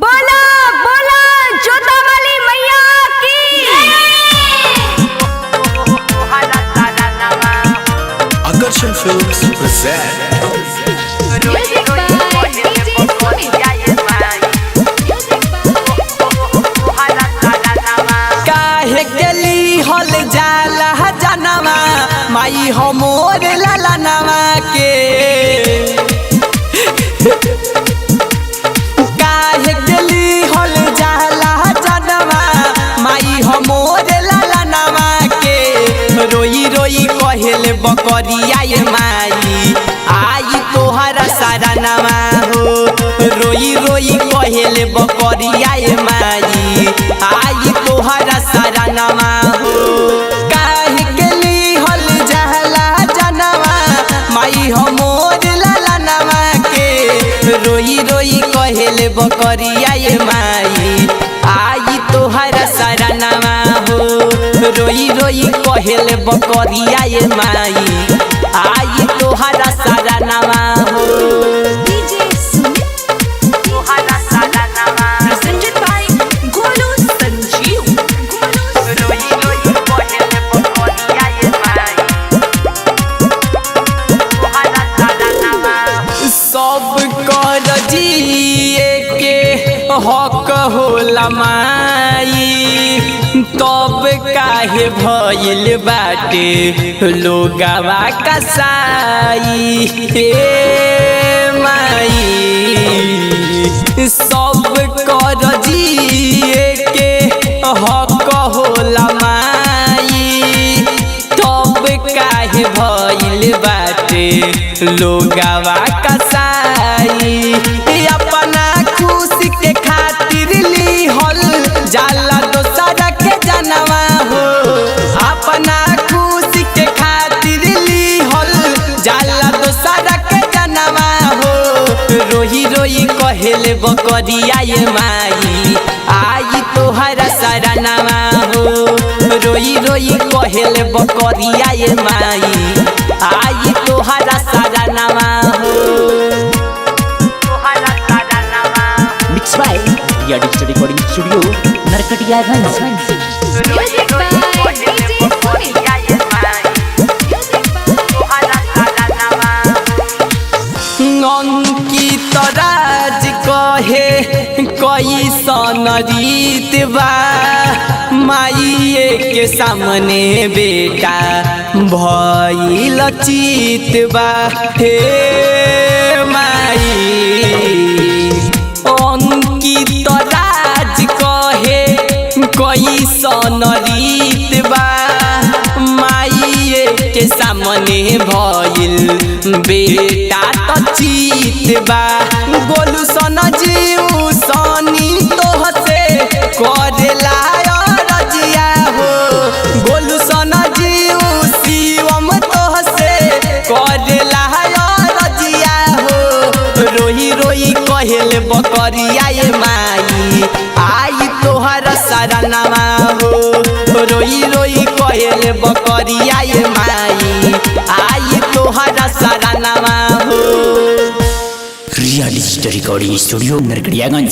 बोला बोला जोता वाली मैया की। Akarshan Films present काहे गली हल जाला जनवा माई हमोर ललनवा के काहे गली हल जाला जनवा माई हमोर ललनवा के रोई रोई कहेल बकरिया ये माई आई तोहरा सारा नवा हो रोई रोई कहेल बकरिया ये माई आई तोहरा सारा नवा हो काहे के ली हल जहला जनवा माई हमोर लाला नवा के रोई रोई कहेल बकरिया ये माई आई तोहरा सारा नवा हो रोई रोई कहेल बकरिया ये माई आई तोहरा सारा नवा हो डीजे सुमित तोहरा सारा नवा presented by गोलू संजीव। रोई रोई कहेल बकरिया ये माई तोहरा सारा नवा। सब कर जिए के हक होला माई तब काहे भइल बाटे लोगवा कसाई हे माई सब कर जिए के हक होला माई तब काहे भइल बाटे लोगवा कसाई अपना खुशी के खातिर ली हल जाला दोसरा के जनवा हो अपना खुशी के खातिर ली हल जाला दोसरा के जनवा हो रोही रोई कहेल बकरिया ये माई आई तोहरा सारा नवा हो रोई रोई कहेल बकरिया ये माई आई तोहरा सारा नवा हो तोहरा सारा नवा। Mixed by Ria Digital Recording Studio, Narkatiyaganj. Music by DJ Sumit. तोहरा सारा नवा। अंकित राज कहे कैसन रीत बा माइए के सामने बेटा भइल चित बा हे माई अंकित राज कहे कैसन रीत बा माइए के सामने भइल बेटा तो चित बा गोलू सन जीव सनी तोह से करेला रजिया हो गोलू सन जीव शिवम तोह से करेला रजिया हो रोही रोई कहेल बकरिया ये माई आई तोहरा सारा नवा हो रोई रोई कहेल बकरिया ये माई आई तोहरा सारा नवा हो Ria Digital Recording Studio, Narkatiyaganj.